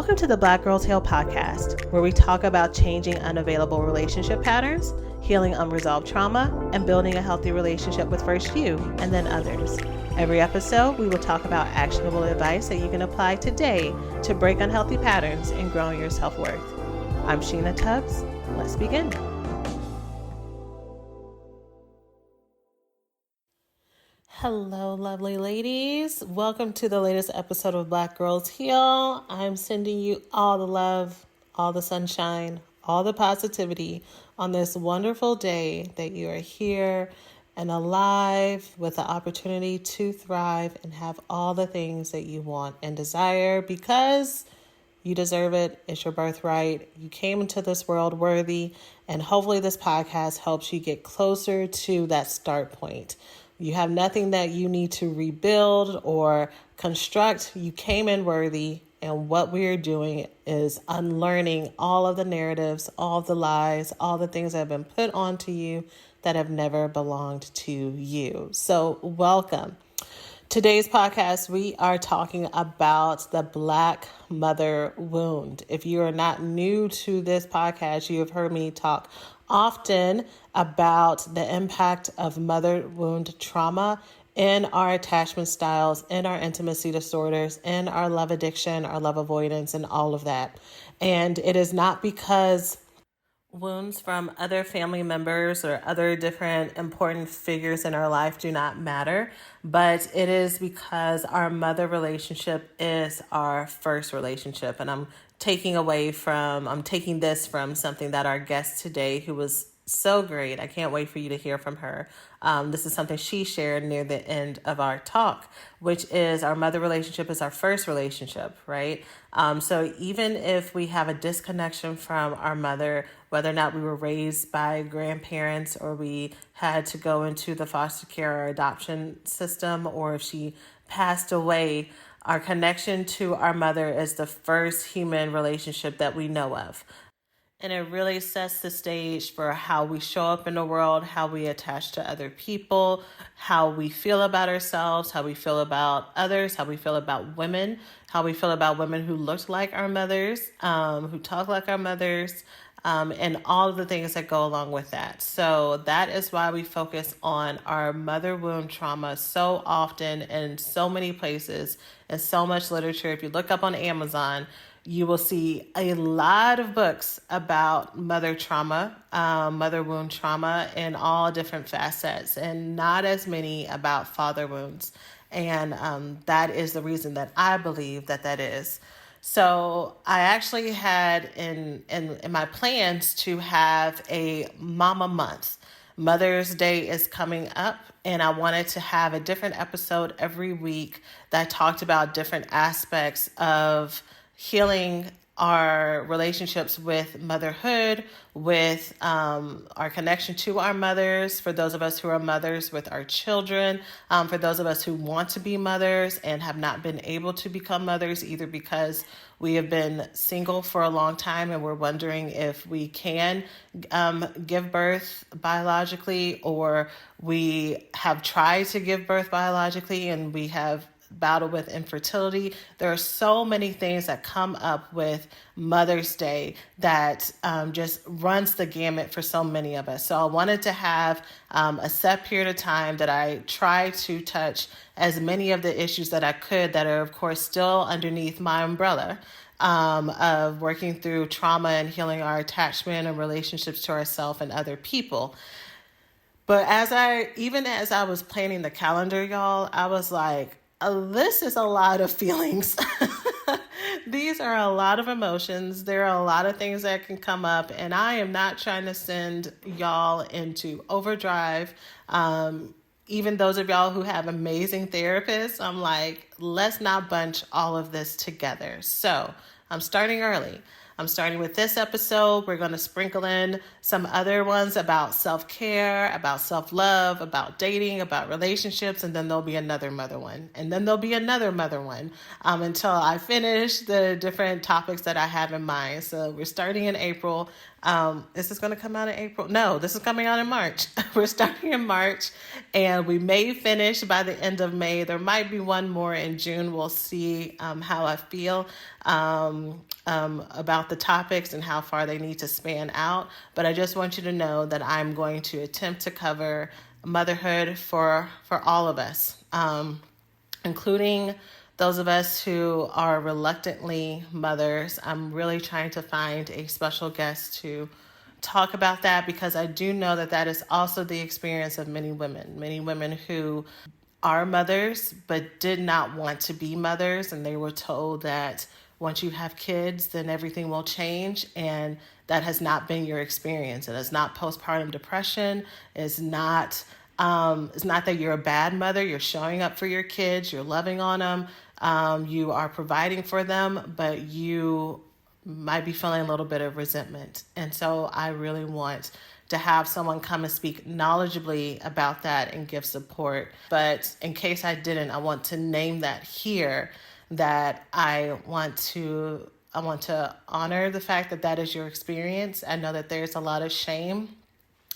Welcome to the Black Girl Tale podcast, where we talk about changing unavailable relationship patterns, healing unresolved trauma, and building a healthy relationship with first you and then others. Every episode, we will talk about actionable advice that you can apply today to break unhealthy patterns and grow your self-worth. I'm Sheena Tubbs. Let's begin. Hello, lovely ladies. Welcome to the latest episode of Black Girls Heal. I'm sending you all the love, all the sunshine, all the positivity on this wonderful day that you are here and alive with the opportunity to thrive and have all the things that you want and desire because you deserve it. It's your birthright. You came into this world worthy, and hopefully this podcast helps you get closer to that start point. You have nothing that you need to rebuild or construct. You came in worthy, and what we are doing is unlearning all of the narratives, all of the lies, all the things that have been put onto you that have never belonged to you. So welcome. Today's podcast, we are talking about the Black mother wound. If you are not new to this podcast, you have heard me talk often about the impact of mother wound trauma in our attachment styles, in our intimacy disorders, in our love addiction, our love avoidance, and all of that. And it is not because wounds from other family members or other different important figures in our life do not matter, but it is because our mother relationship is our first relationship. And I'm taking this from something that our guest today, who was so great. I can't wait for you to hear from her. This is something she shared near the end of our talk, which is our mother relationship is our first relationship, right? So even if we have a disconnection from our mother, whether or not we were raised by grandparents or we had to go into the foster care or adoption system, or if she passed away, our connection to our mother is the first human relationship that we know of. And it really sets the stage for how we show up in the world, how we attach to other people, how we feel about ourselves, how we feel about others, how we feel about women, how we feel about women who looked like our mothers, who talk like our mothers, and all of the things that go along with that. So that is why we focus on our mother wound trauma so often in so many places and so much literature. If you look up on Amazon, you will see a lot of books about mother trauma, mother wound trauma in all different facets, and not as many about father wounds. And that is the reason that I believe that is. So I actually had in my plans to have a Mama Month. Mother's Day is coming up, and I wanted to have a different episode every week that talked about different aspects of healing our relationships with motherhood, with our connection to our mothers, for those of us who are mothers, with our children, for those of us who want to be mothers and have not been able to become mothers, either because we have been single for a long time and we're wondering if we can give birth biologically, or we have tried to give birth biologically and we have battle with infertility. There are so many things that come up with Mother's Day that just runs the gamut for so many of us. So I wanted to have a set period of time that I try to touch as many of the issues that I could that are, of course, still underneath my umbrella of working through trauma and healing our attachment and relationships to ourselves and other people. But as I was planning the calendar, y'all, I was like, this is a lot of feelings. These are a lot of emotions. There are a lot of things that can come up, and I am not trying to send y'all into overdrive. Even those of y'all who have amazing therapists, I'm like, let's not bunch all of this together. So I'm starting early. I'm starting with this episode. We're going to sprinkle in some other ones about self-care, about self-love, about dating, about relationships, and then there'll be another mother one. And then there'll be another mother one until I finish the different topics that I have in mind. So we're starting in April. This is going to come out in April. No, this is coming out in March. We're starting in March, and we may finish by the end of May. There might be one more in June. We'll see how I feel about the topics and how far they need to span out. But I just want you to know that I'm going to attempt to cover motherhood for all of us, including those of us who are reluctantly mothers. I'm really trying to find a special guest to talk about that, because I do know that that is also the experience of many women who are mothers but did not want to be mothers, and they were told that once you have kids then everything will change, and that has not been your experience. It is not postpartum depression. It's not that you're a bad mother. You're showing up for your kids. You're loving on them. You are providing for them, but you might be feeling a little bit of resentment. And so I really want to have someone come and speak knowledgeably about that and give support. But in case I didn't, I want to name that here, that I want to honor the fact that that is your experience. I know that there's a lot of shame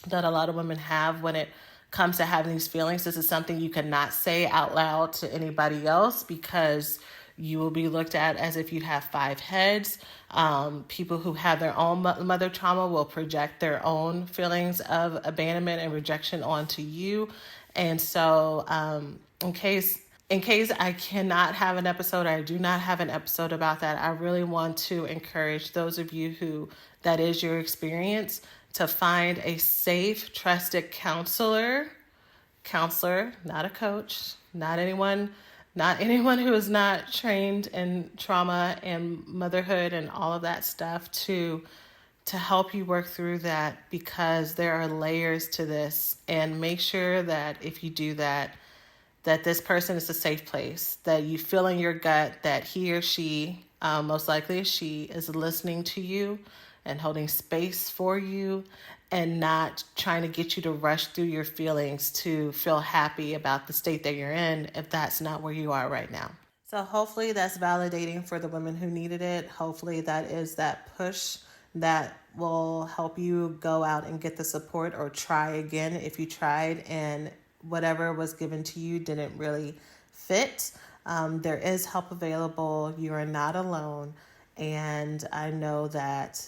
that a lot of women have when it comes to having these feelings. This is something you cannot say out loud to anybody else, because you will be looked at as if you have five heads. People who have their own mother trauma will project their own feelings of abandonment and rejection onto you. And so in case I cannot have an episode, or I do not have an episode about that, I really want to encourage those of you who that is your experience to find a safe, trusted counselor, not a coach, not anyone who is not trained in trauma and motherhood and all of that stuff, to help you work through that, because there are layers to this. And make sure that if you do that, that this person is a safe place, that you feel in your gut that he or she, most likely she, is listening to you and holding space for you, and not trying to get you to rush through your feelings to feel happy about the state that you're in, if that's not where you are right now. So hopefully that's validating for the women who needed it. Hopefully that is that push that will help you go out and get the support, or try again if you tried and whatever was given to you didn't really fit. There is help available. You are not alone. And I know that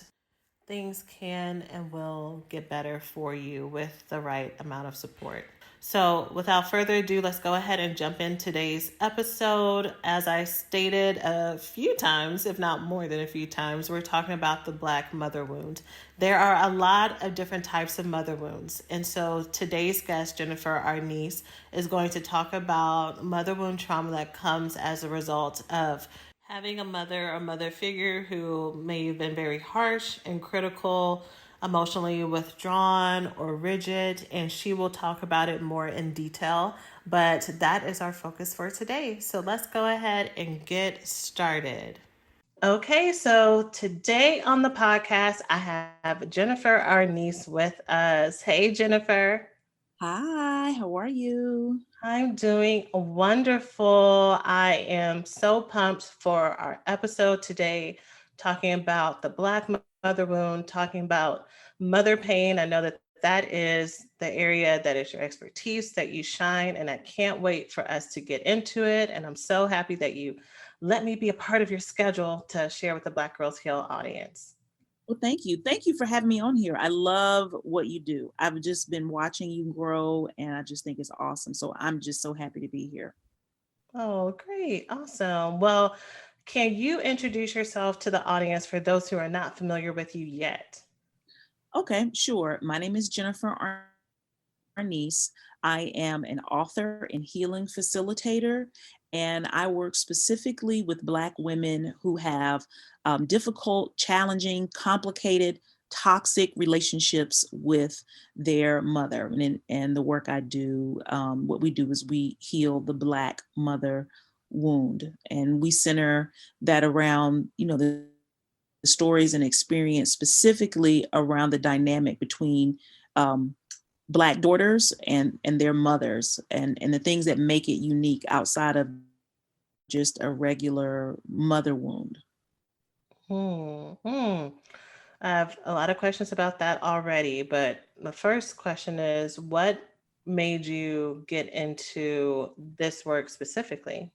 things can and will get better for you with the right amount of support. So without further ado, let's go ahead and jump in today's episode. As I stated a few times, if not more than a few times, we're talking about the Black mother wound. There are a lot of different types of mother wounds. And so today's guest, Jennifer Arnise, is going to talk about mother wound trauma that comes as a result of having a mother or mother figure who may have been very harsh and critical, emotionally withdrawn or rigid, and she will talk about it more in detail. But that is our focus for today. So let's go ahead and get started. Okay, so today on the podcast, I have Jennifer Arnise with us. Hey, Jennifer. Hi, how are you? I'm doing wonderful. I am so pumped for our episode today, talking about the Black mother wound, talking about mother pain. I know that that is the area that is your expertise, that you shine, and I can't wait for us to get into it. And I'm so happy that you let me be a part of your schedule to share with the Black Girls Heal audience. Well, thank you. Thank you for having me on here. I love what you do. I've just been watching you grow and I just think it's awesome. So I'm just so happy to be here. Oh, great. Awesome. Well, can you introduce yourself to the audience for those who are not familiar with you yet? Okay, sure. My name is Jennifer Arnise. I am an author and healing facilitator, and I work specifically with Black women who have difficult, challenging, complicated, toxic relationships with their mother. And the work I do, what we do is we heal the Black mother wound, and we center that around, the stories and experience specifically around the dynamic between Black daughters and their mothers, and the things that make it unique outside of just a regular mother wound. Hmm. Hmm. I have a lot of questions about that already, but the first question is what made you get into this work specifically?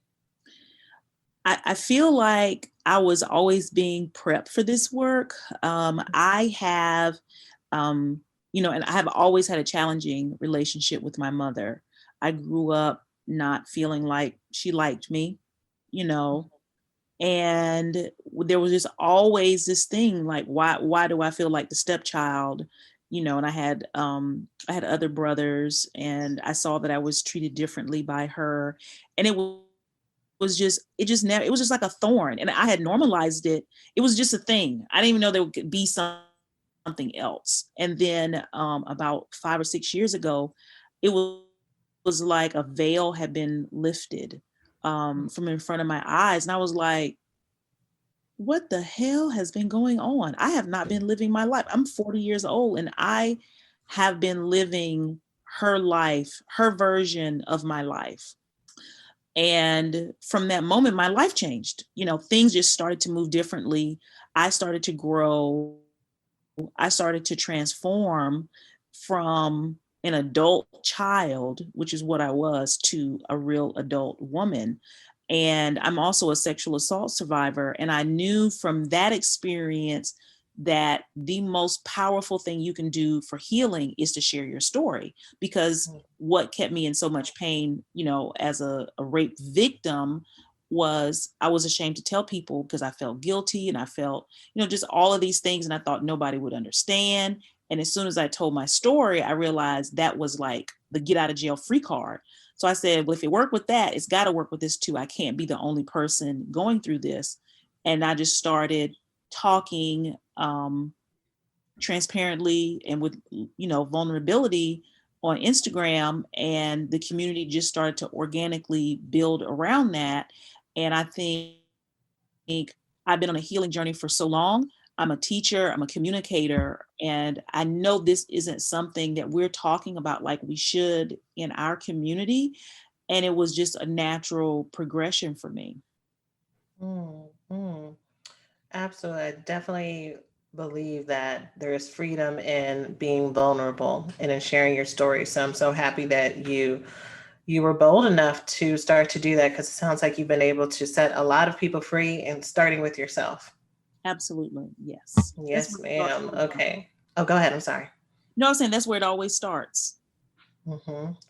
I feel like I was always being prepped for this work. I have, um, and I have always had a challenging relationship with my mother. I grew up not feeling like she liked me, you know, and there was just always this thing like, why do I feel like the stepchild? And I had other brothers, and I saw that I was treated differently by her, and it was just like a thorn, and I had normalized it. It was just a thing. I didn't even know there could be something else. And then about 5 or 6 years ago, it was like a veil had been lifted from in front of my eyes, and I was like, what the hell has been going on? I have not been living my life. I'm 40 years old, and I have been living her life, her version of my life. And from that moment, my life changed. Things just started to move differently. I started to grow. I started to transform from an adult child, which is what I was, to a real adult woman. And I'm also a sexual assault survivor. And I knew from that experience that the most powerful thing you can do for healing is to share your story. Because what kept me in so much pain, as a rape victim, was I was ashamed to tell people because I felt guilty, and I felt, just all of these things. And I thought nobody would understand. And as soon as I told my story, I realized that was like the get out of jail free card. So I said, well, if it worked with that, it's got to work with this too. I can't be the only person going through this. And I just started talking transparently and with, vulnerability on Instagram. And the community just started to organically build around that. And I think I've been on a healing journey for so long. I'm a teacher, I'm a communicator, and I know this isn't something that we're talking about like we should in our community. And it was just a natural progression for me. Mm-hmm. Absolutely. I definitely believe that there is freedom in being vulnerable and in sharing your story. So I'm so happy that you were bold enough to start to do that because it sounds like you've been able to set a lot of people free and starting with yourself. Absolutely. Yes. That's Yes, where it starts. ma'am. Okay. Oh, go ahead. I'm sorry. No, I'm saying that's where it always starts.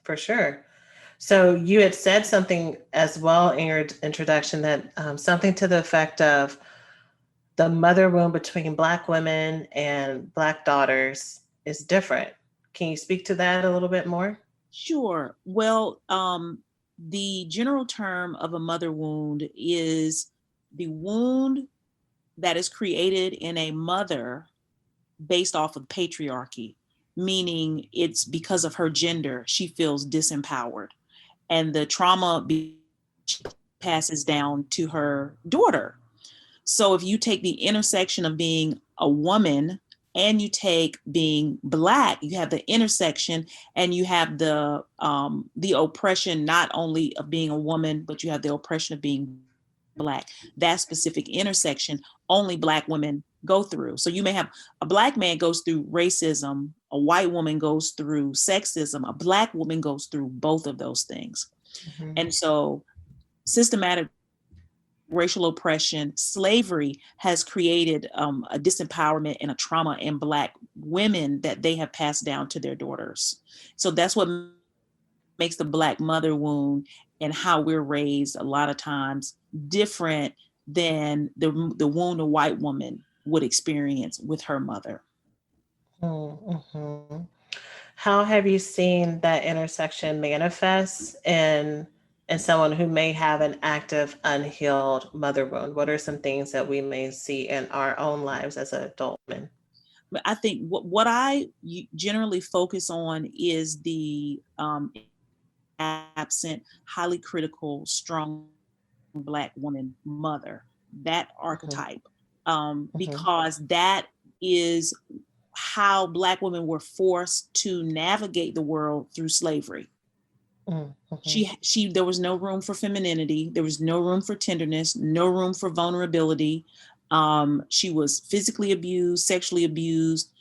For sure. So you had said something as well in your introduction that something to the effect of the mother wound between Black women and Black daughters is different. Can you speak to that a little bit more? Sure. Well, the general term of a mother wound is the wound that is created in a mother based off of patriarchy, meaning it's because of her gender, she feels disempowered. And the trauma passes down to her daughter. So if you take the intersection of being a woman and you take being Black, you have the intersection, and you have the oppression not only of being a woman, but you have the oppression of being Black. That specific intersection only Black women go through. So you may have a Black man goes through racism, a white woman goes through sexism, a Black woman goes through both of those things. Mm-hmm. And so systematic racial oppression, slavery has created a disempowerment and a trauma in Black women that they have passed down to their daughters. So that's what makes the Black mother wound and how we're raised a lot of times different than the wound a white woman would experience with her mother. Mm-hmm. How have you seen that intersection manifest in someone who may have an active unhealed mother wound? What are some things that we may see in our own lives as adult women? But I think what I generally focus on is the absent, highly critical, strong Black woman mother, that Mm-hmm. archetype. Mm-hmm. because that is how Black women were forced to navigate the world through slavery. Mm-hmm. There was no room for femininity. There was no room for tenderness, no room for vulnerability. She was physically abused, sexually abused.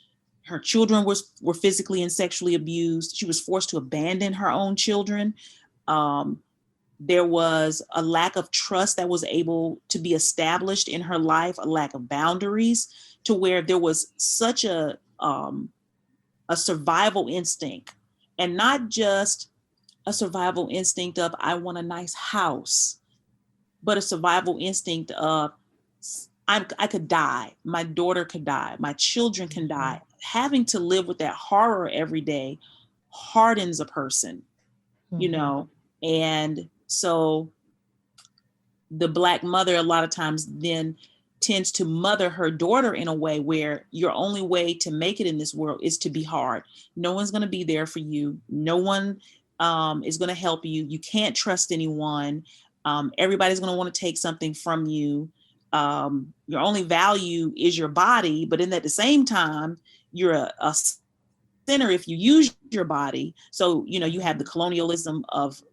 Her children were physically and sexually abused. She was forced to abandon her own children. Um, there was a lack of trust that was able to be established in her life, a lack of boundaries, to where there was such a survival instinct, and not just a survival instinct of I want a nice house, but a survival instinct of I could die, my daughter could die, my children can Mm-hmm. die. Having to live with that horror every day hardens a person, you Mm-hmm. know. And so the Black mother a lot of times then tends to mother her daughter in a way where your only way to make it in this world is to be hard. No one's going to be there for you. No one is going to help you. You can't trust anyone. Everybody's going to want to take something from you. Your only value is your body, but in at the same time, you're a sinner if you use your body. So, you have the colonialism of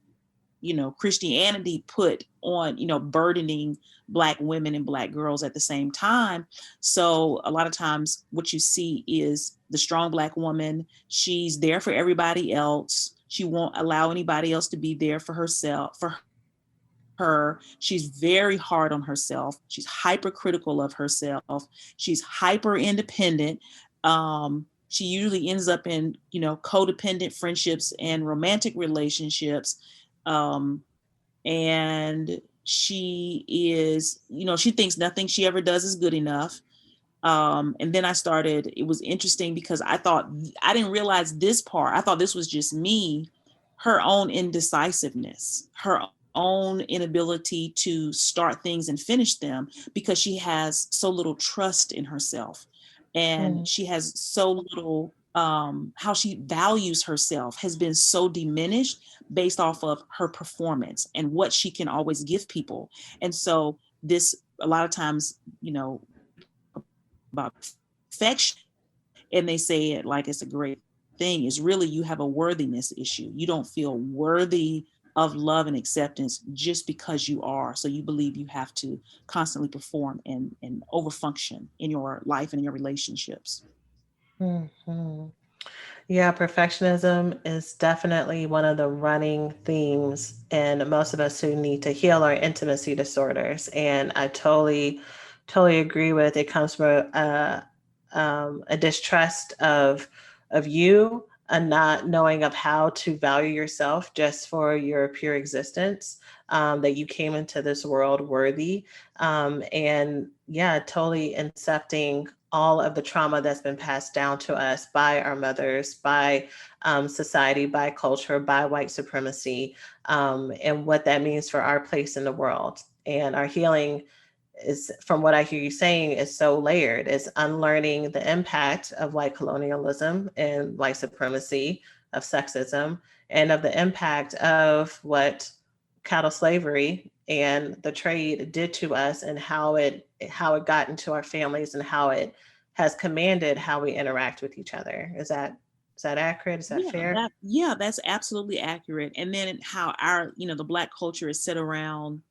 Christianity put on, burdening Black women and Black girls at the same time. So a lot of times what you see is the strong Black woman, she's there for everybody else. She won't allow anybody else to be there for herself, for her. She's very hard on herself. She's hypercritical of herself. She's hyper independent. She usually ends up in, codependent friendships and romantic relationships. Um, and she is, she thinks nothing she ever does is good enough. And then it was interesting because I didn't realize this part. I thought this was just me, her own indecisiveness, her own inability to start things and finish them, because she has so little trust in herself. And she has so little, how she values herself has been so diminished based off of her performance and what she can always give people. And so this, a lot of times, about perfection, and they say it like it's a great thing, is really you have a worthiness issue. You don't feel worthy of love and acceptance just because you are. So you believe you have to constantly perform and overfunction in your life and in your relationships. Mm-hmm. Yeah, perfectionism is definitely one of the running themes in most of us who need to heal our intimacy disorders. And I totally agree with it. Comes from a distrust of you, and not knowing of how to value yourself just for your pure existence. That you came into this world worthy, and yeah, totally accepting all of the trauma that's been passed down to us by our mothers, by society, by culture, by white supremacy, and what that means for our place in the world. And our healing is, from what I hear you saying, is so layered. It's unlearning the impact of white colonialism and white supremacy, of sexism, and of the impact of what cattle slavery and the trade did to us, and how it got into our families, and how it has commanded how we interact with each other. Is that accurate? Is that fair? That's absolutely accurate. And then how our, the Black culture is set around,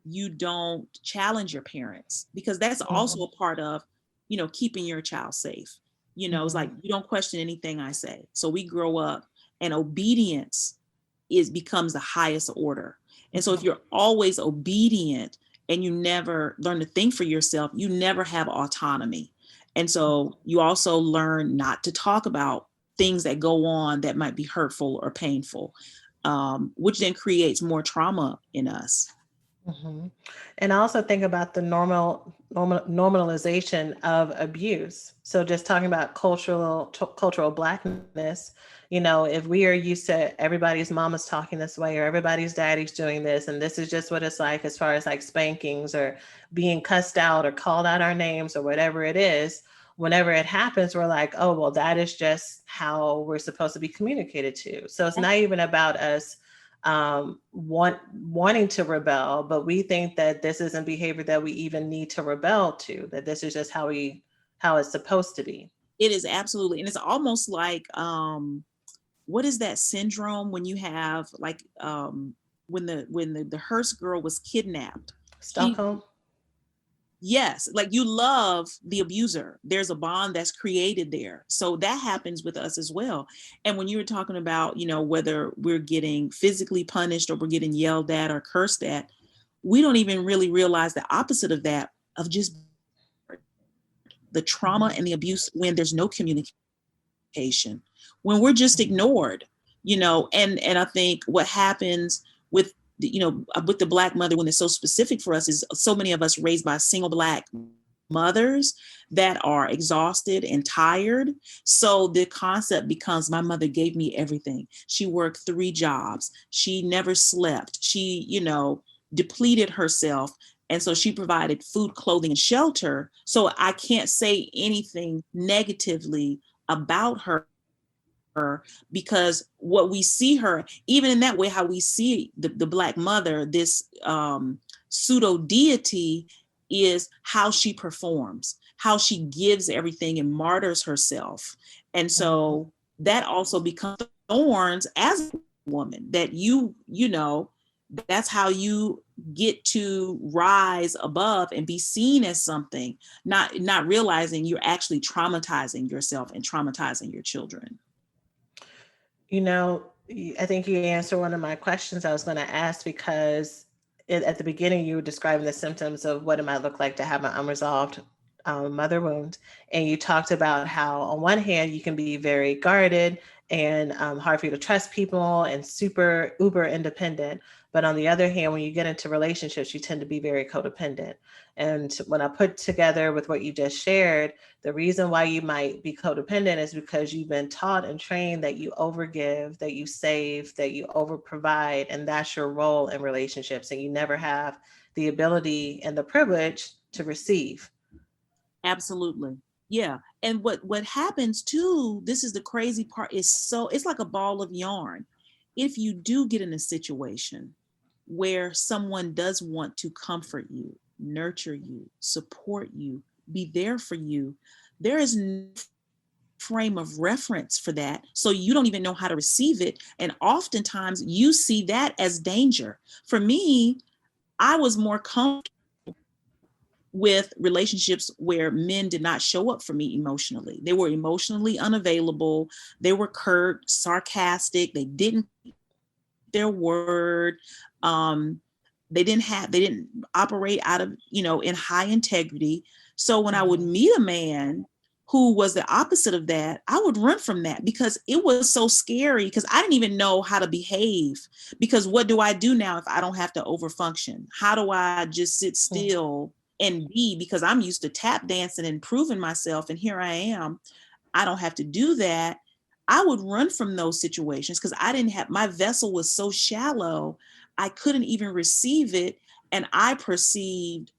you don't challenge your parents, because that's Mm-hmm. also a part of, keeping your child safe. It's Mm-hmm. like you don't question anything I say. So we grow up, and obedience is becomes the highest order. And so if you're always obedient and you never learn to think for yourself, you never have autonomy. And so you also learn not to talk about things that go on that might be hurtful or painful, which then creates more trauma in us. Mm-hmm. And I also think about the normalization of abuse. So just talking about cultural blackness, if we are used to everybody's mama's talking this way, or everybody's daddy's doing this, and this is just what it's like as far as like spankings or being cussed out or called out our names or whatever it is. Whenever it happens, we're like, oh, well, that is just how we're supposed to be communicated to. So it's not even about us wanting to rebel, but we think that this isn't behavior that we even need to rebel to, that this is just how it's supposed to be. It is absolutely, and it's almost like what is that syndrome when you have like when the Hearst girl was kidnapped? He Stockholm. Yes, like you love the abuser. There's a bond that's created there. So that happens with us as well. And when you were talking about, whether we're getting physically punished or we're getting yelled at or cursed at, we don't even really realize the opposite of that, of just the trauma Mm-hmm. and the abuse when there's no communication, when we're just ignored, and I think what happens with with the Black mother, when it's so specific for us, is so many of us raised by single Black mothers that are exhausted and tired. So the concept becomes, my mother gave me everything. She worked 3 jobs. She never slept. She, depleted herself. And so she provided food, clothing, and shelter. So I can't say anything negatively about her, because what we see her, even in that way, how we see the Black mother, this pseudo deity, is how she performs, how she gives everything and martyrs herself. And Mm-hmm. so that also becomes thorns as a woman, that that's how you get to rise above and be seen as something, not realizing you're actually traumatizing yourself and traumatizing your children. You know, I think you answered one of my questions I was going to ask, because at the beginning you were describing the symptoms of what it might look like to have an unresolved mother wound. And you talked about how, on one hand, you can be very guarded and hard for you to trust people and super uber independent. But on the other hand, when you get into relationships, you tend to be very codependent. And when I put together with what you just shared, the reason why you might be codependent is because you've been taught and trained that you overgive, that you save, that you over provide, and that's your role in relationships. And you never have the ability and the privilege to receive. Absolutely. Yeah. And what happens too, this is the crazy part, is so it's like a ball of yarn. If you do get in a situation where someone does want to comfort you, nurture you, support you, be there for you, there is no frame of reference for that. So you don't even know how to receive it. And oftentimes you see that as danger. For me, I was more comfortable with relationships where men did not show up for me emotionally. They were emotionally unavailable. They were curt, sarcastic. They didn't keep their word. Um, they didn't operate out of, in high integrity. So when I would Mm-hmm. meet a man who was the opposite of that, I would run from that because it was so scary, because I didn't even know how to behave. Because what do I do now if I don't have to overfunction? How do I just sit still and be, because I'm used to tap dancing and proving myself, and here I am, I don't have to do that. I would run from those situations because I didn't have, my vessel was so shallow, I couldn't even receive it. And I perceived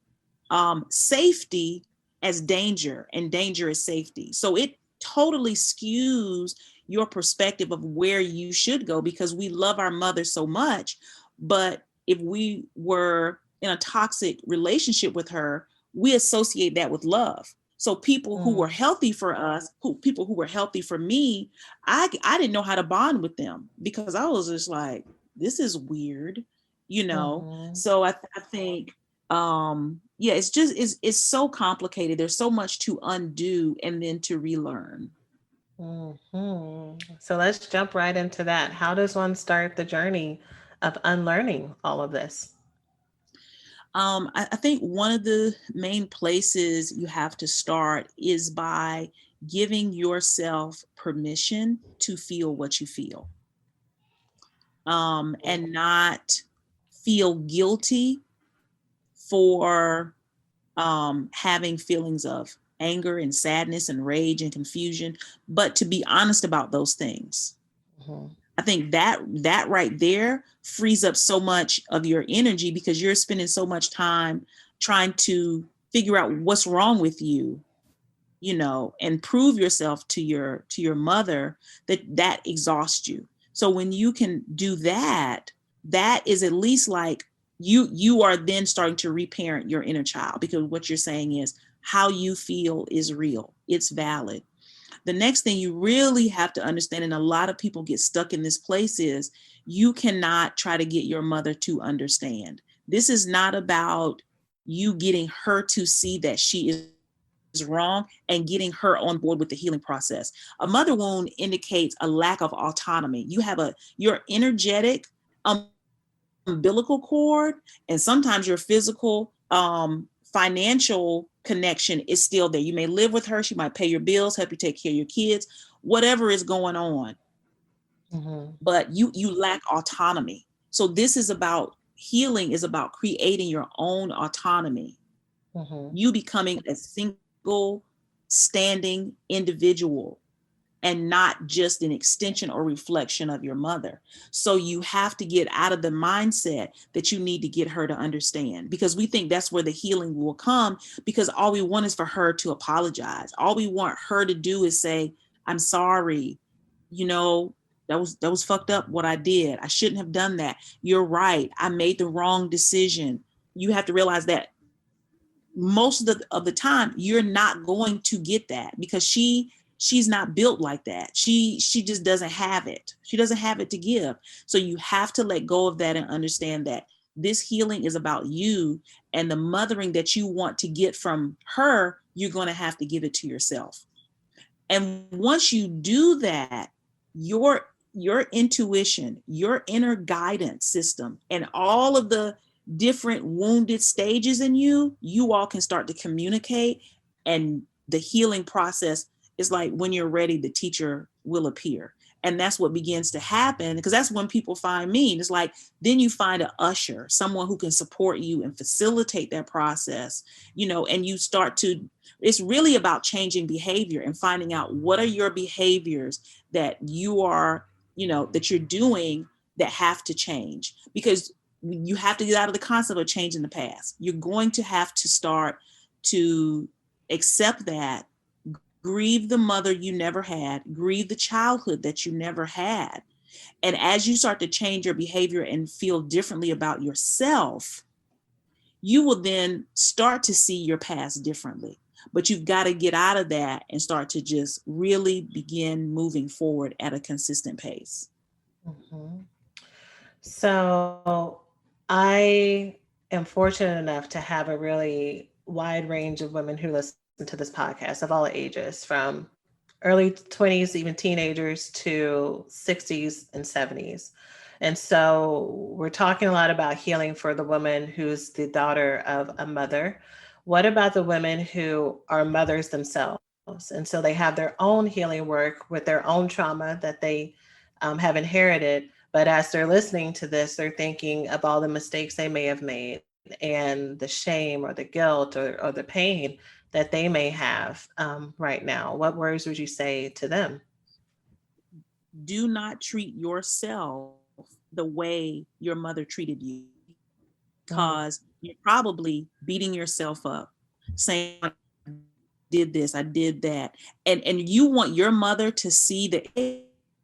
safety as danger, and danger is safety. So it totally skews your perspective of where you should go, because we love our mother so much. But if we were in a toxic relationship with her, we associate that with love. So people who were Mm-hmm. healthy for us, people who were healthy for me, I didn't know how to bond with them, because I was just like, this is weird, you know. Mm-hmm. So I think yeah, it's so complicated. There's so much to undo and then to relearn. Hmm. So let's jump right into that. How does one start the journey of unlearning all of this? I think one of the main places you have to start is by giving yourself permission to feel what you feel, and not feel guilty for having feelings of anger and sadness and rage and confusion, but to be honest about those things. Mm-hmm. I think that right there frees up so much of your energy, because you're spending so much time trying to figure out what's wrong with you, and prove yourself to your mother, that exhausts you. So when you can do that, that is at least like you are then starting to reparent your inner child, because what you're saying is how you feel is real, it's valid. The next thing you really have to understand, and a lot of people get stuck in this place, is you cannot try to get your mother to understand. This is not about you getting her to see that she is wrong and getting her on board with the healing process. A mother wound indicates a lack of autonomy. You have your energetic umbilical cord, and sometimes your physical financial connection is still there. You may live with her, she might pay your bills, help you take care of your kids, whatever is going on, Mm-hmm. but you lack autonomy. So this is about healing, is about creating your own autonomy, Mm-hmm. you becoming a single standing individual and not just an extension or reflection of your mother. So you have to get out of the mindset that you need to get her to understand, because we think that's where the healing will come, because all we want is for her to apologize. All we want her to do is say, I'm sorry, you know, that was fucked up what I did. I shouldn't have done that. You're right. I made the wrong decision. You have to realize that most of the time you're not going to get that, because she's not built like that. She just doesn't have it. She doesn't have it to give. So you have to let go of that and understand that this healing is about you, and the mothering that you want to get from her, you're going to have to give it to yourself. And once you do that, your intuition, your inner guidance system, and all of the different wounded stages in you all can start to communicate, and the healing process is like, when you're ready, the teacher will appear. And that's what begins to happen, because that's when people find me. It's like, then you find an usher, someone who can support you and facilitate that process, and you start to, it's really about changing behavior and finding out what are your behaviors that you are, that you're doing, that have to change, because you have to get out of the concept of changing the past. You're going to have to start to accept that, grieve the mother you never had, grieve the childhood that you never had. And as you start to change your behavior and feel differently about yourself, you will then start to see your past differently. But you've got to get out of that and start to just really begin moving forward at a consistent pace. Mm-hmm. So I am fortunate enough to have a really wide range of women who listen to this podcast of all ages, from early 20s, even teenagers, to 60s and 70s. And so we're talking a lot about healing for the woman who's the daughter of a mother. What about the women who are mothers themselves? And so they have their own healing work with their own trauma that they have inherited. But as they're listening to this, they're thinking of all the mistakes they may have made and the shame or the guilt or the pain that they may have right now. What words would you say to them? Do not treat yourself the way your mother treated you, Mm, because you're probably beating yourself up, saying, I did this, I did that. And you want your mother to see the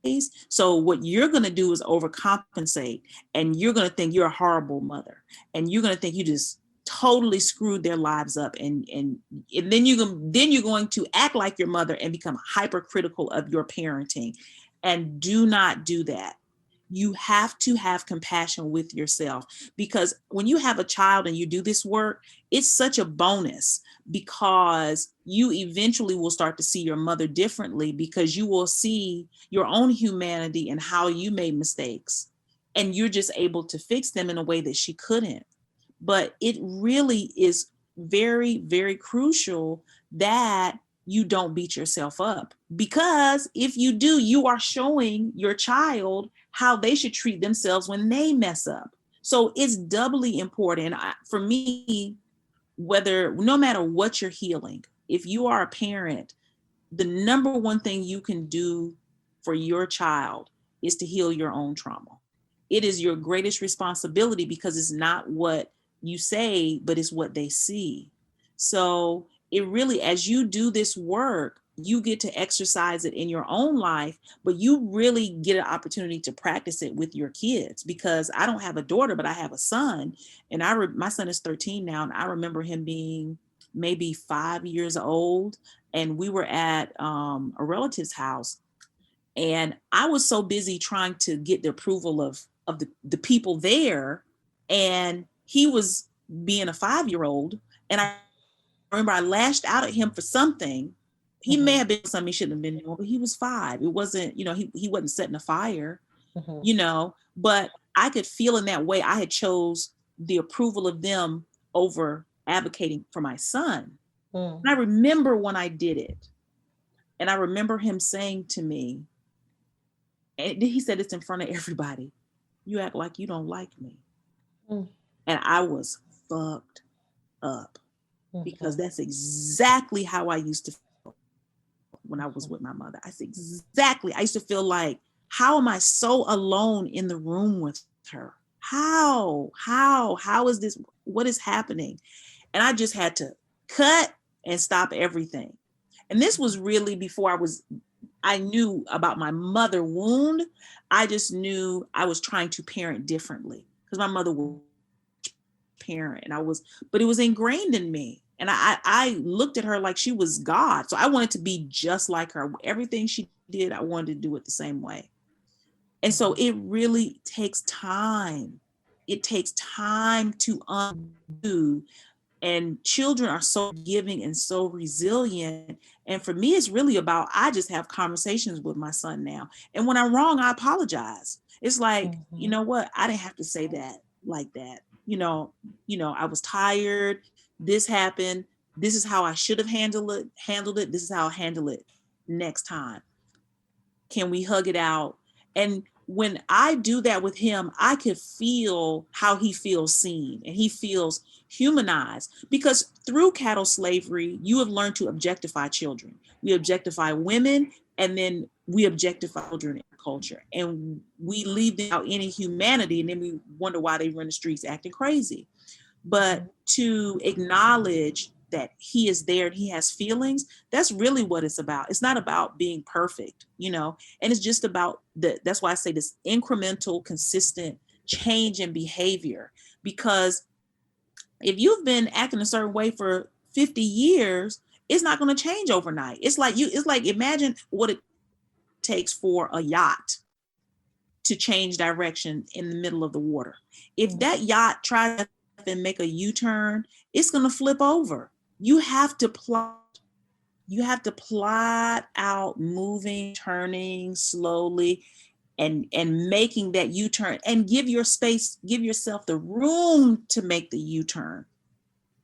A's. So what you're going to do is overcompensate, and you're going to think you're a horrible mother, and you're going to think you just totally screwed their lives up, and then you're going to act like your mother and become hypercritical of your parenting. And do not do that. You have to have compassion with yourself, because when you have a child and you do this work, it's such a bonus, because you eventually will start to see your mother differently, because you will see your own humanity and how you made mistakes, and you're just able to fix them in a way that she couldn't. But it really is very, very crucial that you don't beat yourself up, because if you do, you are showing your child how they should treat themselves when they mess up. So it's doubly important for me, whether, no matter what you're healing, if you are a parent, the number one thing you can do for your child is to heal your own trauma. It is your greatest responsibility, because it's not what you say, but it's what they see. So it really, as you do this work, you get to exercise it in your own life, but you really get an opportunity to practice it with your kids. Because I don't have a daughter, but I have a son, and my son is 13 now, and I remember him being maybe 5 years old, and we were at a relative's house, and I was so busy trying to get the approval of the people there, and he was being a 5-year-old, and I remember I lashed out at him for something. He may have been something he shouldn't have been doing, but he was 5. It wasn't, he wasn't setting a fire, but I could feel in that way I had chose the approval of them over advocating for my son. And I remember when I did it, and I remember him saying to me, and he said it's in front of everybody, "You act like you don't like me." And I was fucked up, because that's exactly how I used to feel when I was with my mother. I said, exactly. I used to feel like, how am I so alone in the room with her? How is this? What is happening? And I just had to cut and stop everything. And this was really before I knew about my mother wound. I just knew I was trying to parent differently, because my mother was parent, but it was ingrained in me. And I looked at her like she was God. So I wanted to be just like her. Everything she did, I wanted to do it the same way. And so it really takes time. It takes time to undo. And children are so giving and so resilient. And for me, it's really about, I just have conversations with my son now. And when I'm wrong, I apologize. It's like, you know what? I didn't have to say that like that. I was tired. This happened. This is how I should have handled it. This is how I'll handle it next time. Can we hug it out? And when I do that with him, I could feel how he feels seen, and he feels humanized, because through chattel slavery, you have learned to objectify children. We objectify women, and then we objectify children in culture, and we leave them out any humanity, and then we wonder why they run the streets acting crazy. But to acknowledge that he is there and he has feelings, that's really what it's about. It's not about being perfect, and it's just about that's why I say this incremental, consistent change in behavior. Because if you've been acting a certain way for 50 years, it's not going to change overnight. It's like imagine what it takes for a yacht to change direction in the middle of the water. If that yacht tries and make a U-turn, it's going to flip over. You have to plot out moving, turning slowly, and making that U-turn, and give yourself the room to make the U-turn.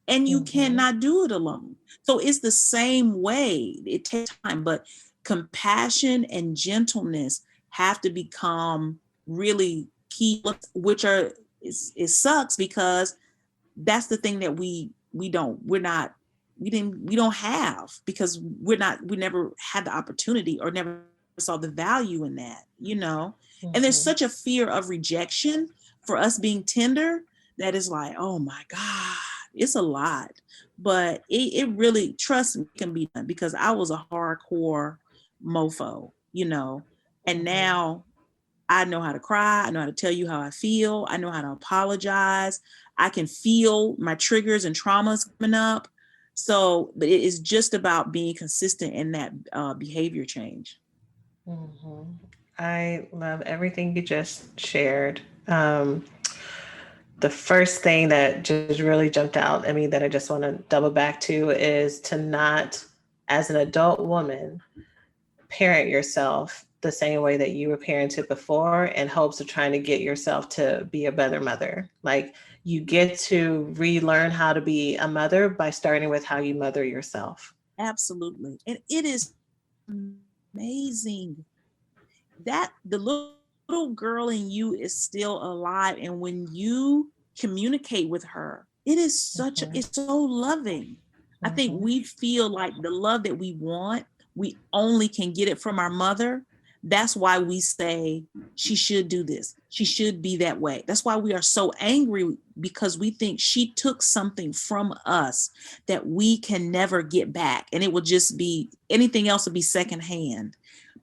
And you cannot do it alone. So it's the same way. It takes time, but compassion and gentleness have to become really key, which are, it sucks, because that's the thing that we don't have, because we never had the opportunity, or never saw the value in that, and there's such a fear of rejection for us being tender, that is like, oh my God, it's a lot. But it really, trust me, can be done, because I was a hardcore mofo, and now I know how to cry. I know how to tell you how I feel. I know how to apologize. I can feel my triggers and traumas coming up. So, but it is just about being consistent in that behavior change. I love everything you just shared. The first thing that just really jumped out at me that I just want to double back to is to not, as an adult woman, parent yourself the same way that you were parented before, in hopes of trying to get yourself to be a better mother. Like, you get to relearn how to be a mother by starting with how you mother yourself. Absolutely. And it is amazing that the little girl in you is still alive. And when you communicate with her, it is it's so loving. I think we feel like the love that we want, we only can get it from our mother. That's why we say she should do this. She should be that way. That's why we are so angry, because we think she took something from us that we can never get back. And it will just be, anything else will be secondhand.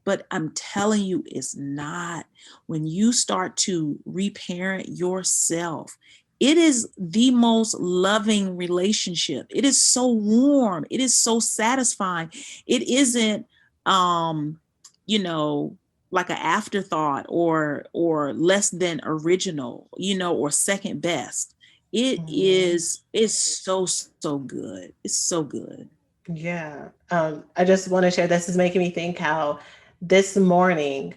But I'm telling you, it's not. When you start to reparent yourself, it is the most loving relationship. It is so warm. It is so satisfying. It isn't, you know, like an afterthought or less than original, you know, or second best. It is, it's so good. It's so good. Yeah. I just want to share, this is making me think how this morning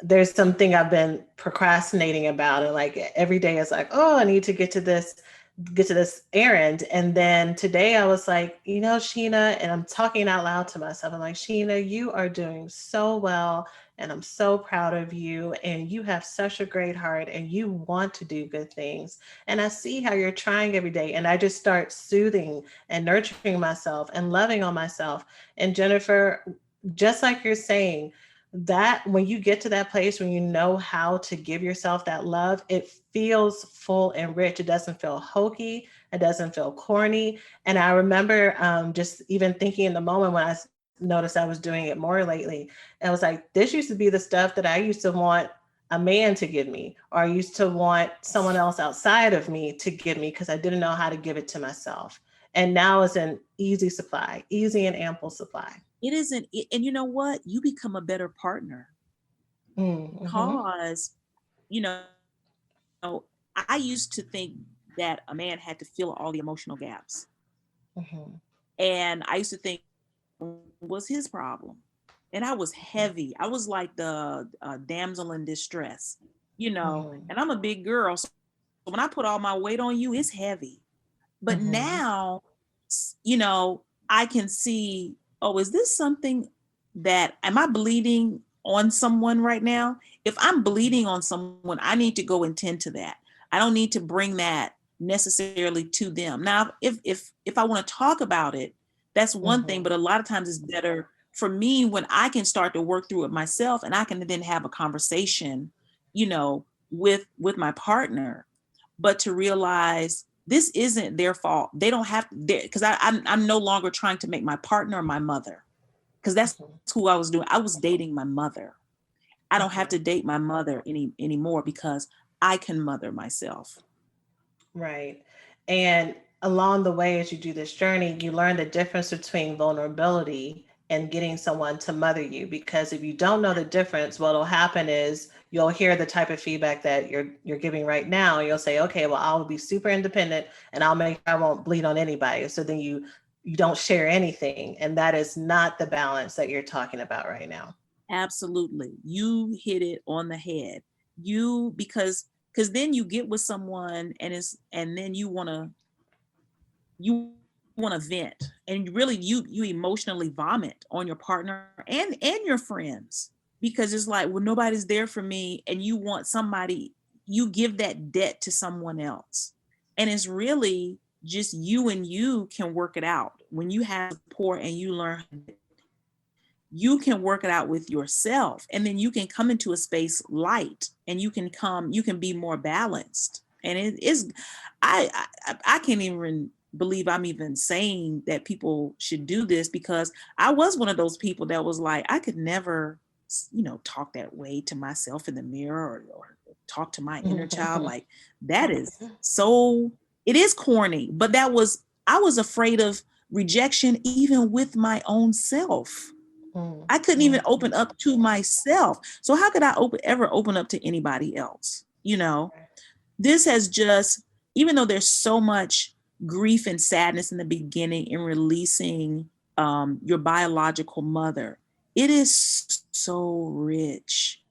there's something I've been procrastinating about, and like every day is like, oh, I need to get to this errand. And then today I was like, Sheena, and I'm talking out loud to myself. I'm like, Sheena, you are doing so well. And I'm so proud of you. And you have such a great heart and you want to do good things. And I see how you're trying every day. And I just start soothing and nurturing myself and loving on myself. And Jennifer, just like you're saying, that when you get to that place when you know how to give yourself that love, it feels full and rich. It doesn't feel hokey, it doesn't feel corny. And I remember just even thinking in the moment when I noticed I was doing it more lately, and I was like, this used to be the stuff that I used to want a man to give me, or I used to want someone else outside of me to give me because I didn't know how to give it to myself. And now it's an easy supply, easy and ample supply. It isn't, and you know what? You become a better partner Mm-hmm. because, you know, I used to think that a man had to fill all the emotional gaps. Mm-hmm. And I used to think was his problem. And I was heavy. I was like the damsel in distress, you know, Mm-hmm. and I'm a big girl. So when I put all my weight on you, it's heavy. But Mm-hmm. now, you know, I can see, oh, is this something that, am I bleeding on someone right now? If I'm bleeding on someone, I need to go and tend to that. I don't need to bring that necessarily to them. Now, if I want to talk about it, that's one thing, Mm-hmm. but a lot of times it's better for me when I can start to work through it myself and I can then have a conversation, you know, with my partner, but to realize this isn't their fault. They don't have to, because I'm no longer trying to make my partner my mother, because that's who I was doing. I was dating my mother. I don't have to Mm-hmm. date my mother anymore because I can mother myself. Right. And along the way, as you do this journey, you learn the difference between vulnerability and getting someone to mother you. Because if you don't know the difference, what'll happen is you'll hear the type of feedback that you're giving right now. And you'll say, okay, well, I'll be super independent and I'll make sure I won't bleed on anybody. So then you don't share anything. And that is not the balance that you're talking about right now. Absolutely. You hit it on the head. You, because then you get with someone and it's, and then you want to vent, and really you emotionally vomit on your partner and your friends, because it's like, well, nobody's there for me, and you want somebody, you give that debt to someone else, and it's really just you, and you can work it out when you have support and you learn, you can work it out with yourself, and then you can come into a space light, and you can be more balanced. And it is, I can't even believe I'm even saying that people should do this, because I was one of those people that was like, I could never, you know, talk that way to myself in the mirror, or talk to my inner child like that. Is so, it is corny, but that was, I was afraid of rejection even with my own self. I couldn't even Mm-hmm. open up to myself. So how could I ever open up to anybody else? You know, this has just, even though there's so much grief and sadness in the beginning in releasing your biological mother, it is so rich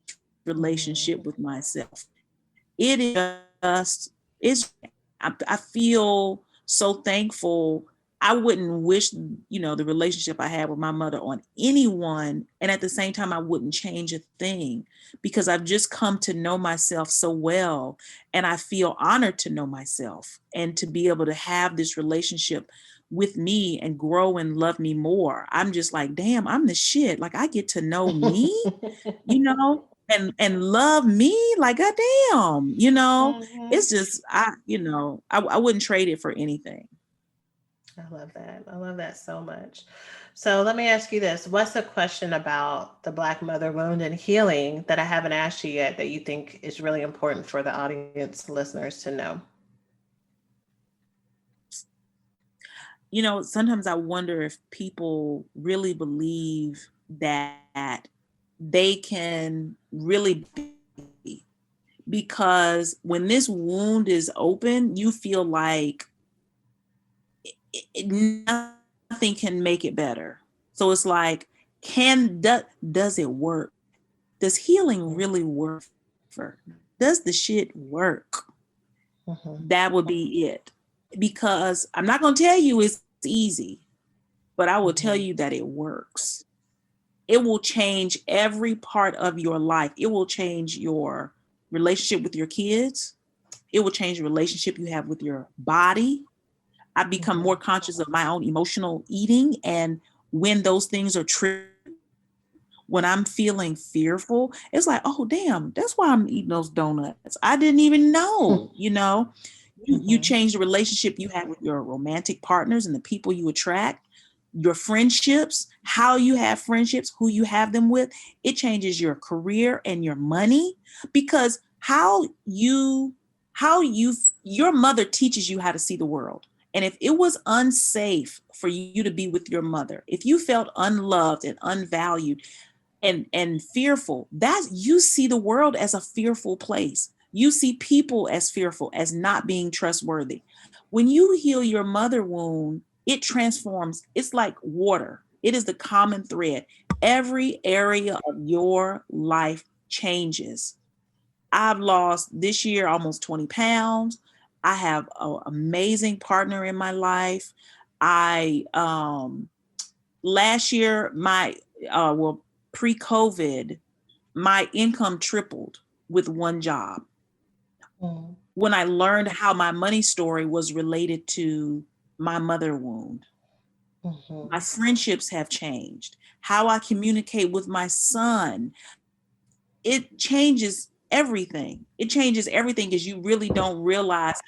relationship Mm-hmm. with myself. It is just, it's, I feel so thankful. I wouldn't wish, you know, the relationship I had with my mother on anyone. And at the same time, I wouldn't change a thing, because I've just come to know myself so well. And I feel honored to know myself and to be able to have this relationship with me and grow and love me more. I'm just like, damn, I'm the shit. Like I get to know me, and love me. Like, goddamn, Mhm. it's just I wouldn't trade it for anything. I love that. I love that so much. So let me ask you this. What's a question about the Black mother wound and healing that I haven't asked you yet that you think is really important for the audience listeners to know? Sometimes I wonder if people really believe that they can really be. Because when this wound is open, you feel like nothing can make it better. So it's like, does it work? Does healing really work? Does the shit work? Mm-hmm. That would be it. Because I'm not going to tell you it's easy, but I will tell you Mm-hmm. that it works. It will change every part of your life. It will change your relationship with your kids. It will change the relationship you have with your body. I become Mm-hmm. more conscious of my own emotional eating. And when those things are triggered, when I'm feeling fearful, it's like, oh, damn, that's why I'm eating those donuts. I didn't even know. You Mm-hmm. change the relationship you have with your romantic partners and the people you attract, your friendships, how you have friendships, who you have them with. It changes your career and your money, because your mother teaches you how to see the world. And if it was unsafe for you to be with your mother, if you felt unloved and unvalued and fearful, that you see the world as a fearful place. You see people as fearful, as not being trustworthy. When you heal your mother wound, it transforms. It's like water. It is the common thread. Every area of your life changes. I've lost this year almost 20 pounds. I have an amazing partner in my life. I last year, pre-COVID, my income tripled with one job. Mm-hmm. When I learned how my money story was related to my mother wound, Mm-hmm. my friendships have changed. How I communicate with my son, it changes everything. It changes everything because you really don't realize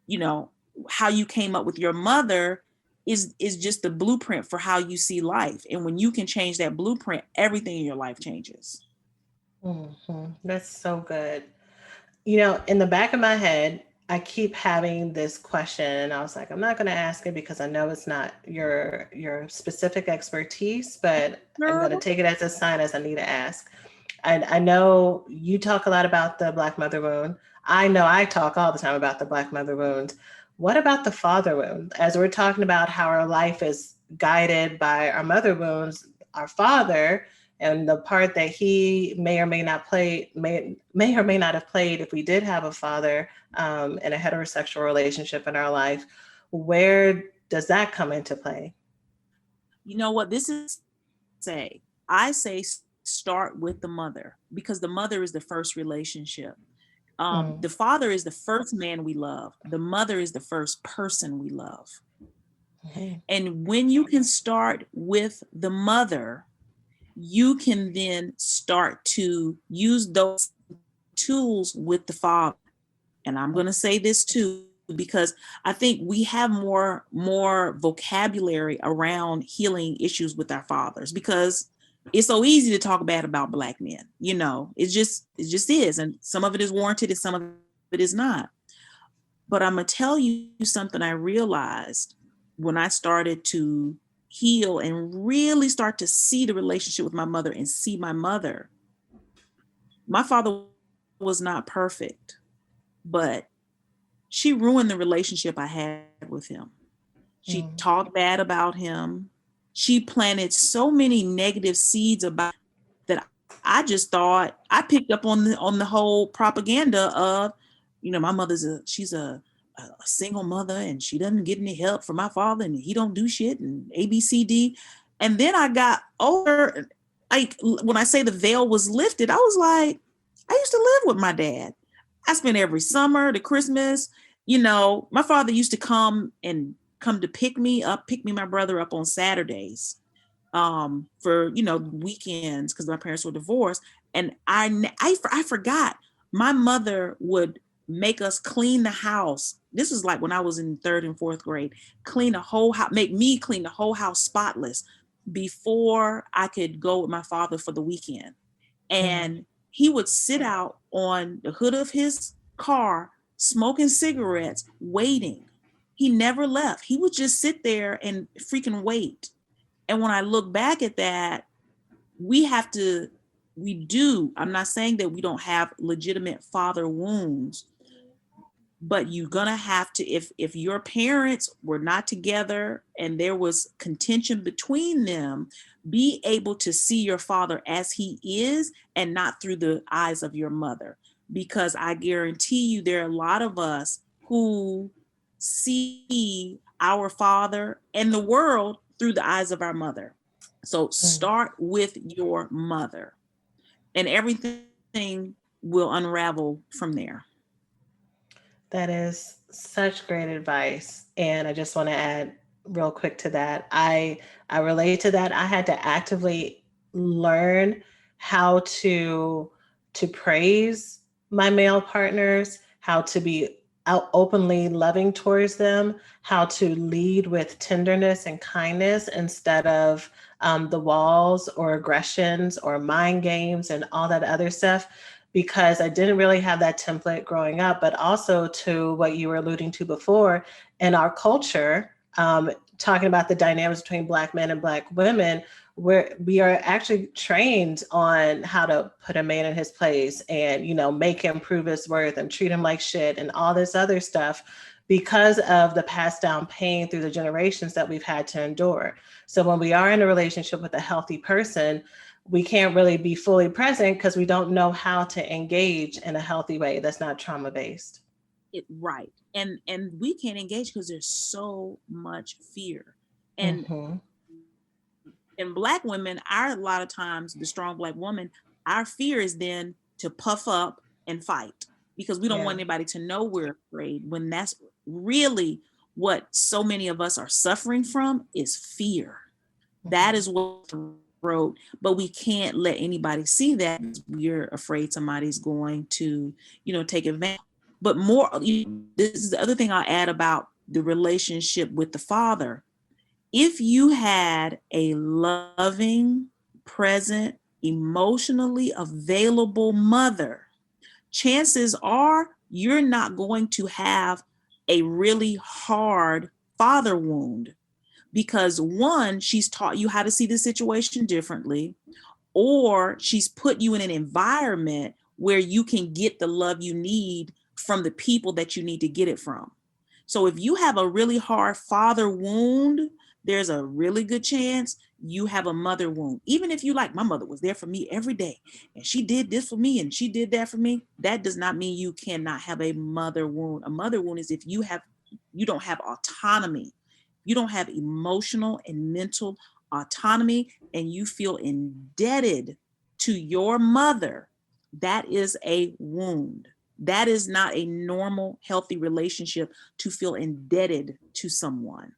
you know, how you came up with your mother is just the blueprint for how you see life. And when you can change that blueprint, everything in your life changes. Mm-hmm. That's so good. You know, in the back of my head, I keep having this question, and I was like, I'm not going to ask it because I know it's not your specific expertise, but I'm going to Girl. take it as a sign as I need to ask. I know you talk a lot about the Black mother wound. I know I talk all the time about the Black mother wound. What about the father wound? As we're talking about how our life is guided by our mother wounds, our father, and the part that he may or may not play, may or may not have played if we did have a father in a heterosexual relationship in our life. Where does that come into play? You know what? This is say. I say start with the mother, because the mother is the first relationship. Mm, The father is the first man we love. The mother is the first person we love. mhm, And when you can start with the mother, you can then start to use those tools with the father. And I'm going to say this too, because I think we have more vocabulary around healing issues with our fathers, because it's so easy to talk bad about Black men. It just is, and some of it is warranted and some of it is not. But I'm gonna tell you something I realized when I started to heal and really start to see the relationship with my mother and see my mother. My father was not perfect, but she ruined the relationship I had with him. She talked mm, bad about him. She planted so many negative seeds about that I just thought I picked up on the whole propaganda of, my mother's a single mother and she doesn't get any help from my father and he don't do shit and ABCD. And then I got older, like when I say the veil was lifted, I was like, I used to live with my dad. I spent every summer, the Christmas, my father used to come and come to pick me, my brother up on Saturdays, for, weekends, because my parents were divorced. And I forgot, my mother would make us clean the house. This is like when I was in third and fourth grade. Clean the whole house, make me clean the whole house spotless before I could go with my father for the weekend. And he would sit out on the hood of his car smoking cigarettes, waiting. He never left. He would just sit there and freaking wait. And when I look back at that, we have to, we do, I'm not saying that we don't have legitimate father wounds, but you're gonna have to, if your parents were not together and there was contention between them, be able to see your father as he is and not through the eyes of your mother. Because I guarantee you there are a lot of us who see our father and the world through the eyes of our mother. So start with your mother, and everything will unravel from there. That is such great advice. And I just want to add real quick to that. I relate to that. I had to actively learn how to praise my male partners, how to be out openly loving towards them, how to lead with tenderness and kindness instead of the walls or aggressions or mind games and all that other stuff, because I didn't really have that template growing up. But also, to what you were alluding to before, in our culture, talking about the dynamics between Black men and Black women, where we are actually trained on how to put a man in his place and, make him prove his worth and treat him like shit and all this other stuff, because of the passed down pain through the generations that we've had to endure. So when we are in a relationship with a healthy person, we can't really be fully present because we don't know how to engage in a healthy way that's not trauma based. Right. And we can't engage because there's so much fear. And Mm-hmm. in Black women, our, a lot of times, the strong Black woman, our fear is then to puff up and fight, because we don't Yeah. want anybody to know we're afraid, when that's really what so many of us are suffering from, is fear. That Mm-hmm. is what the road, but we can't let anybody see that. We're afraid somebody's going to, take advantage. But more, this is the other thing I'll add about the relationship with the father. If you had a loving, present, emotionally available mother, chances are you're not going to have a really hard father wound, because one, she's taught you how to see the situation differently, or she's put you in an environment where you can get the love you need from the people that you need to get it from. So if you have a really hard father wound, there's a really good chance you have a mother wound. Even if you, like, my mother was there for me every day and she did this for me and she did that for me, that does not mean you cannot have a mother wound. A mother wound is if you don't have autonomy. You don't have emotional and mental autonomy, and you feel indebted to your mother. That is a wound. That is not a normal, healthy relationship, to feel indebted to someone.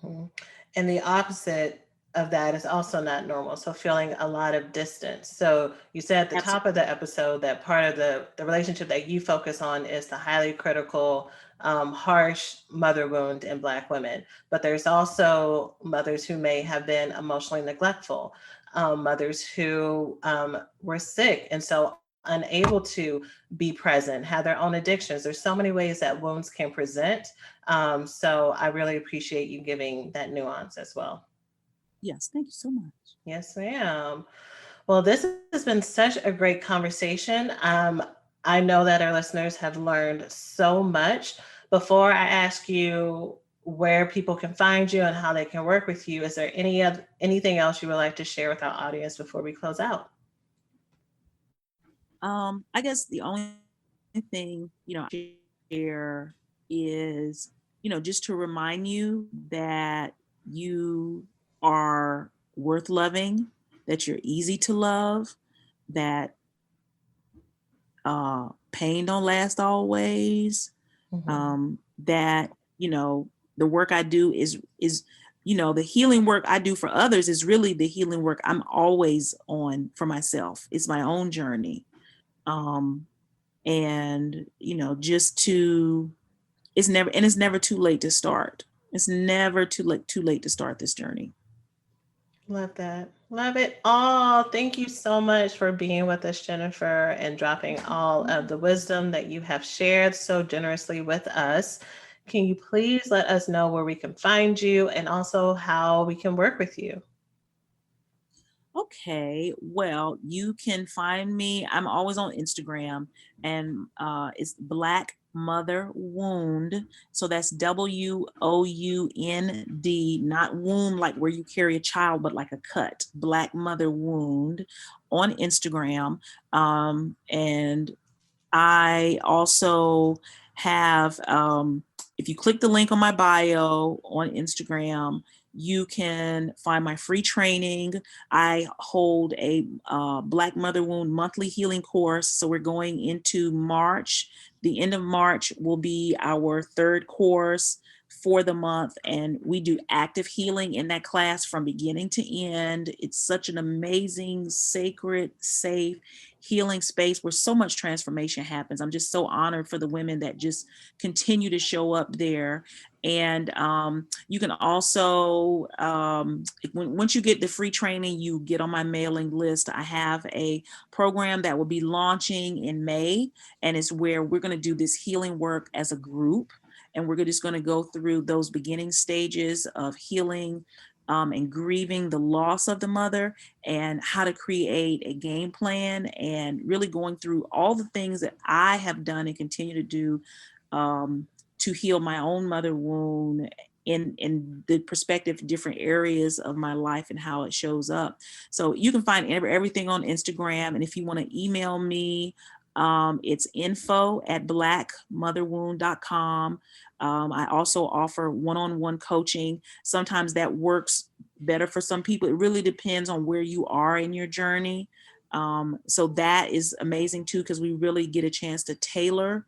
Mhm. And the opposite of that is also not normal. So feeling a lot of distance. So you said at the top of Absolutely. the episode that part of the relationship that you focus on is the highly critical, harsh mother wound in Black women. But there's also mothers who may have been emotionally neglectful, mothers who were sick and so unable to be present, have their own addictions. There's so many ways that wounds can present, so I really appreciate you giving that nuance as well. Yes, thank you so much. Yes, ma'am. Well, this has been such a great conversation. I know that our listeners have learned so much. Before I ask you where people can find you and how they can work with you, is there anything else you would like to share with our audience before we close out? I guess the only thing, share is, just to remind you that you are worth loving, that you're easy to love, that pain don't last always, Mhm. that, the work I do is the healing work I do for others is really the healing work I'm always on for myself. It's my own journey. And just to it's never too late to start. It's never too late to start this journey. Love that. Love it all. Thank you so much for being with us, Jennifer, and dropping all of the wisdom that you have shared so generously with us. Can you please let us know where we can find you and also how we can work with you? Okay, well, you can find me. I'm always on Instagram, and it's Black Mother Wound. So that's WOUND, not wound like where you carry a child, but like a cut. Black Mother Wound on Instagram. And I also have, if you click the link on my bio on Instagram, you can find my free training. I hold a Black Mother Wound monthly healing course. So we're going into March. The end of March will be our third course for the month. And we do active healing in that class from beginning to end. It's such an amazing, sacred, safe, healing space where so much transformation happens. I'm just so honored for the women that just continue to show up there. And you can also, once you get the free training, you get on my mailing list. I have a program that will be launching in May, and it's where we're going to do this healing work as a group. And we're just going to go through those beginning stages of healing and grieving the loss of the mother, and how to create a game plan, and really going through all the things that I have done and continue to do to heal my own mother wound in the perspective different areas of my life and how it shows up. So you can find everything on Instagram. And if you want to email me, it's info@blackmotherwound.com. I also offer one-on-one coaching. Sometimes that works better for some people. It really depends on where you are in your journey. So that is amazing too, because we really get a chance to tailor,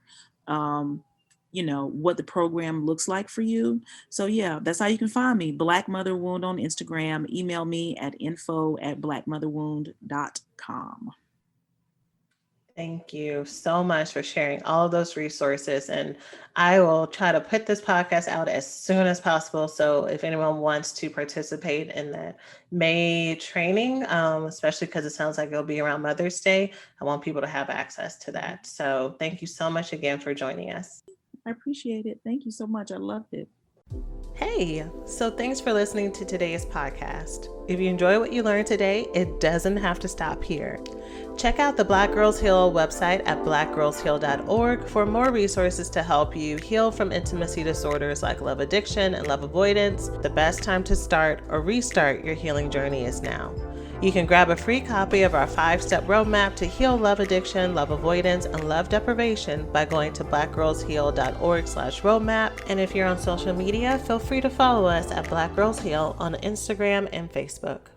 what the program looks like for you. So yeah, that's how you can find me. Black Mother Wound on Instagram. Email me at info@blackmotherwound.com. Thank you so much for sharing all of those resources. And I will try to put this podcast out as soon as possible. So if anyone wants to participate in the May training, especially because it sounds like it'll be around Mother's Day, I want people to have access to that. So thank you so much again for joining us. I appreciate it. Thank you so much. I loved it. Hey, so thanks for listening to today's podcast. If you enjoy what you learned today, it doesn't have to stop here. Check out the Black Girls Heal website at blackgirlsheal.org for more resources to help you heal from intimacy disorders like love addiction and love avoidance. The best time to start or restart your healing journey is now. You can grab a free copy of our 5-step roadmap to heal love addiction, love avoidance, and love deprivation by going to blackgirlsheal.org/roadmap. And if you're on social media, feel free to follow us at Black Girls Heal on Instagram and Facebook.